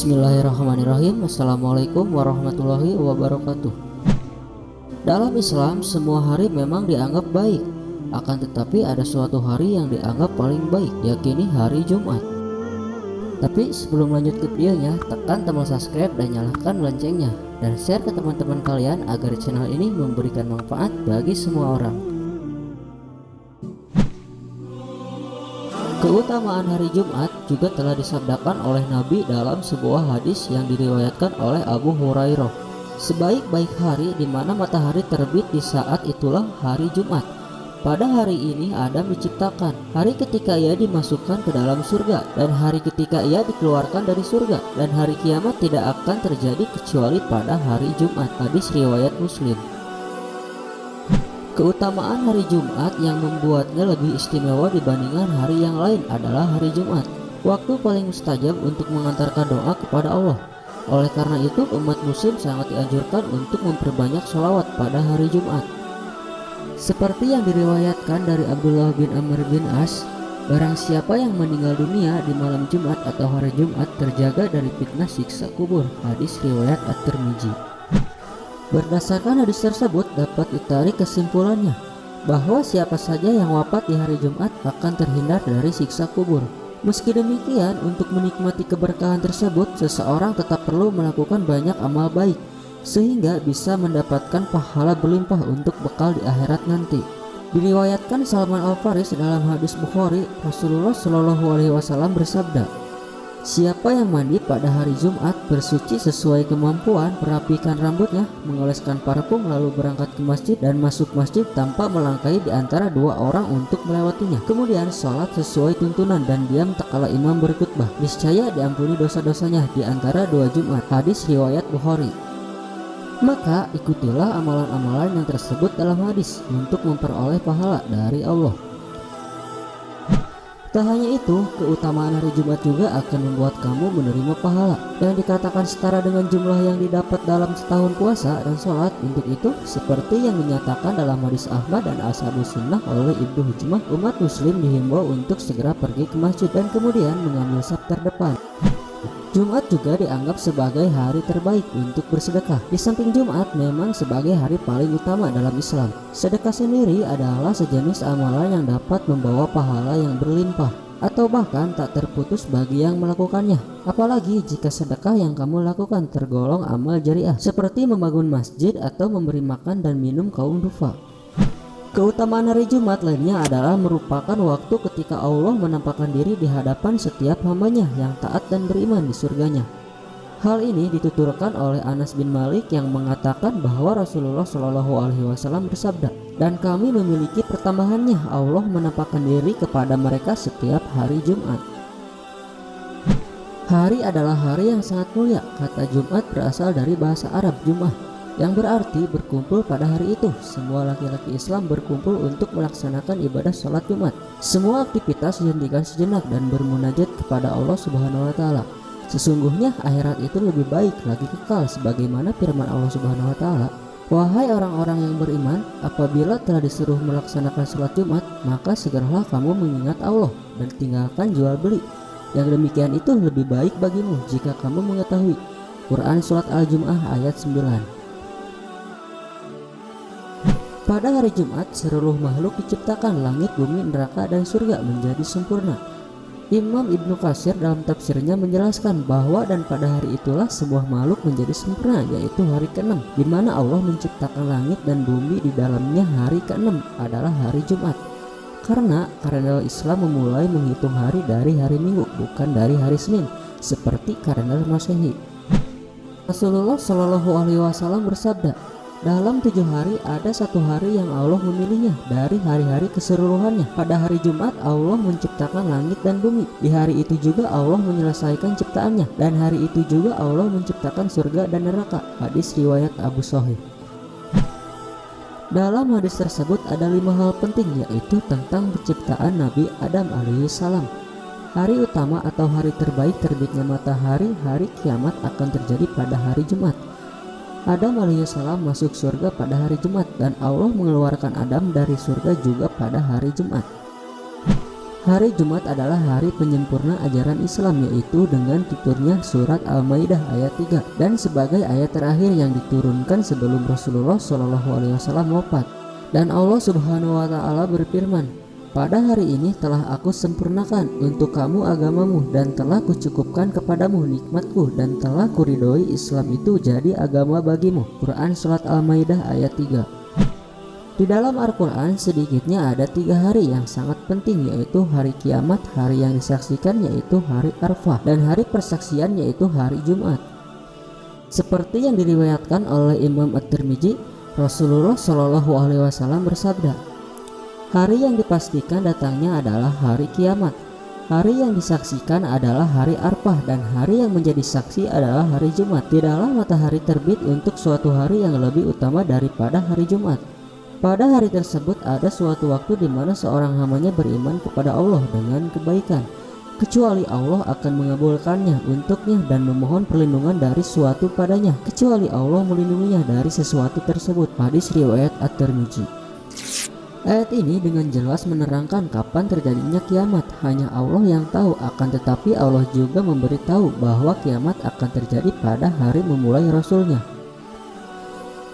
Bismillahirrahmanirrahim. Assalamualaikum warahmatullahi wabarakatuh. Dalam Islam, semua hari memang dianggap baik. Akan tetapi ada suatu hari yang dianggap paling baik, yakni hari Jumat. Tapi sebelum lanjut ke videonya, tekan tombol subscribe dan nyalakan loncengnya, dan share ke teman-teman kalian agar channel ini memberikan manfaat bagi semua orang. Keutamaan hari Jumat juga telah disabdakan oleh Nabi dalam sebuah hadis yang diriwayatkan oleh Abu Hurairah. Sebaik-baik hari di mana matahari terbit di saat itulah hari Jumat. Pada hari ini Adam diciptakan, hari ketika ia dimasukkan ke dalam surga, dan hari ketika ia dikeluarkan dari surga, dan hari kiamat tidak akan terjadi kecuali pada hari Jumat. Hadis riwayat Muslim. Keutamaan hari Jumat yang membuatnya lebih istimewa dibandingkan hari yang lain adalah hari Jumat, waktu paling mustajab untuk mengantarkan doa kepada Allah. Oleh karena itu, umat muslim sangat dianjurkan untuk memperbanyak sholawat pada hari Jumat. Seperti yang diriwayatkan dari Abdullah bin Amr bin As, barang siapa yang meninggal dunia di malam Jumat atau hari Jumat terjaga dari fitnah siksa kubur. Hadis riwayat At-Tirmidzi. Berdasarkan hadis tersebut dapat ditarik kesimpulannya bahwa siapa saja yang wafat di hari Jumat akan terhindar dari siksa kubur. Meski demikian, untuk menikmati keberkahan tersebut, seseorang tetap perlu melakukan banyak amal baik sehingga bisa mendapatkan pahala berlimpah untuk bekal di akhirat nanti. Diriwayatkan Salman Al-Faris dalam hadis Bukhari, Rasulullah Shallallahu Alaihi Wasallam bersabda, siapa yang mandi pada hari Jumat, bersuci sesuai kemampuan, merapikan rambutnya, mengoleskan parfum, lalu berangkat ke masjid dan masuk masjid tanpa melangkahi di antara dua orang untuk melewatinya. Kemudian sholat sesuai tuntunan dan diam tak kala imam berkhutbah, niscaya diampuni dosa-dosanya di antara dua Jumat. Hadis riwayat Bukhari. Maka ikutilah amalan-amalan yang tersebut dalam hadis untuk memperoleh pahala dari Allah. Tak hanya itu, keutamaan hari Jumat juga akan membuat kamu menerima pahala yang dikatakan setara dengan jumlah yang didapat dalam setahun puasa dan sholat. Untuk itu, seperti yang dinyatakan dalam hadis Ahmad dan Ashabus Sunnah oleh Ibnu Hujmah, umat muslim dihimbau untuk segera pergi ke masjid dan kemudian mengambil saf terdepan. Jumat juga dianggap sebagai hari terbaik untuk bersedekah. Di samping Jumat memang sebagai hari paling utama dalam Islam, sedekah sendiri adalah sejenis amalan yang dapat membawa pahala yang berlimpah atau bahkan tak terputus bagi yang melakukannya. Apalagi jika sedekah yang kamu lakukan tergolong amal jariah, seperti membangun masjid atau memberi makan dan minum kaum dufa. Keutamaan hari Jumat lainnya adalah merupakan waktu ketika Allah menampakkan diri di hadapan setiap hambanya yang taat dan beriman di surganya. Hal ini dituturkan oleh Anas bin Malik yang mengatakan bahwa Rasulullah Shallallahu Alaihi Wasallam bersabda, dan kami memiliki pertambahannya, Allah menampakkan diri kepada mereka setiap hari Jumat. Hari adalah hari yang sangat mulia. Kata Jumat berasal dari bahasa Arab Jum'ah, yang berarti berkumpul pada hari itu. Semua laki-laki Islam berkumpul untuk melaksanakan ibadah sholat Jumat. Semua aktivitas dihentikan sejenak dan bermunajat kepada Allah Subhanahu wa Ta'ala. Sesungguhnya akhirat itu lebih baik lagi kekal, sebagaimana firman Allah Subhanahu wa Ta'ala, wahai orang-orang yang beriman, apabila telah disuruh melaksanakan sholat Jumat, maka segeralah kamu mengingat Allah dan tinggalkan jual beli. Yang demikian itu lebih baik bagimu jika kamu mengetahui. Quran Surat Al-Jum'ah ayat 9. Pada hari Jumat, seluruh makhluk diciptakan, langit, bumi, neraka, dan surga menjadi sempurna. Imam Ibnu Katsir dalam tafsirnya menjelaskan bahwa dan pada hari itulah sebuah makhluk menjadi sempurna, yaitu hari ke-6, di mana Allah menciptakan langit dan bumi. Di dalamnya hari ke-6 adalah hari Jumat. Karena kalender Islam memulai menghitung hari dari hari Minggu, bukan dari hari Senin, seperti kalender Masehi. Rasulullah Shallallahu Alaihi Wasallam bersabda, dalam 7 hari ada 1 hari yang Allah memilihnya dari hari-hari keseluruhannya. Pada hari Jumat Allah menciptakan langit dan bumi. Di hari itu juga Allah menyelesaikan ciptaannya, dan hari itu juga Allah menciptakan surga dan neraka. Hadis riwayat Abu Sahih. Dalam hadis tersebut ada 5 hal penting, yaitu tentang penciptaan Nabi Adam alaihissalam. Hari utama atau hari terbaik terbitnya matahari, hari kiamat akan terjadi pada hari Jumat. Adam alaihissalam masuk surga pada hari Jumat, dan Allah mengeluarkan Adam dari surga juga pada hari Jumat. Hari Jumat adalah hari penyempurna ajaran Islam, yaitu dengan tuturnya surat Al-Maidah ayat 3 dan sebagai ayat terakhir yang diturunkan sebelum Rasulullah SAW wafat. Dan Allah Subhanahu wa taala berfirman, "Pada hari ini telah aku sempurnakan untuk kamu agamamu dan telah kucukupkan kepadamu nikmatku dan telah kuridhoi Islam itu jadi agama bagimu." Quran surat Al-Maidah ayat 3. Di dalam Al-Quran sedikitnya ada 3 hari yang sangat penting, yaitu hari kiamat, hari yang disaksikan yaitu hari Arafah, dan hari persaksian yaitu hari Jumat. Seperti yang diriwayatkan oleh Imam At-Tirmidzi, Rasulullah SAW bersabda, "Hari yang dipastikan datangnya adalah hari kiamat, hari yang disaksikan adalah hari Arafah, dan hari yang menjadi saksi adalah hari Jumat. Tidaklah matahari terbit untuk suatu hari yang lebih utama daripada hari Jumat. Pada hari tersebut ada suatu waktu di mana seorang hambanya beriman kepada Allah dengan kebaikan, kecuali Allah akan mengabulkannya untuknya dan memohon perlindungan dari suatu padanya, kecuali Allah melindunginya dari sesuatu tersebut." Hadis riwayat At-Tirmidzi. Ayat ini dengan jelas menerangkan kapan terjadinya kiamat. Hanya Allah yang tahu, akan tetapi Allah juga memberitahu bahwa kiamat akan terjadi pada hari memulai Rasulnya.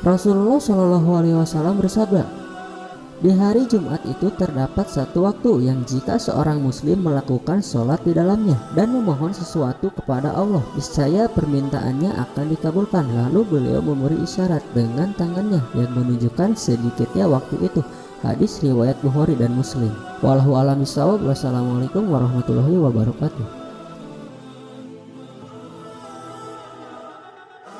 Rasulullah SAW bersabda, "Di hari Jumat itu terdapat satu waktu yang jika seorang muslim melakukan sholat di dalamnya dan memohon sesuatu kepada Allah, niscaya permintaannya akan dikabulkan." Lalu beliau memberi isyarat dengan tangannya yang menunjukkan sedikitnya waktu itu. Hadis riwayat Bukhari dan Muslim. Wallahu a'lam bishawab. Wassalamualaikum warahmatullahi wabarakatuh.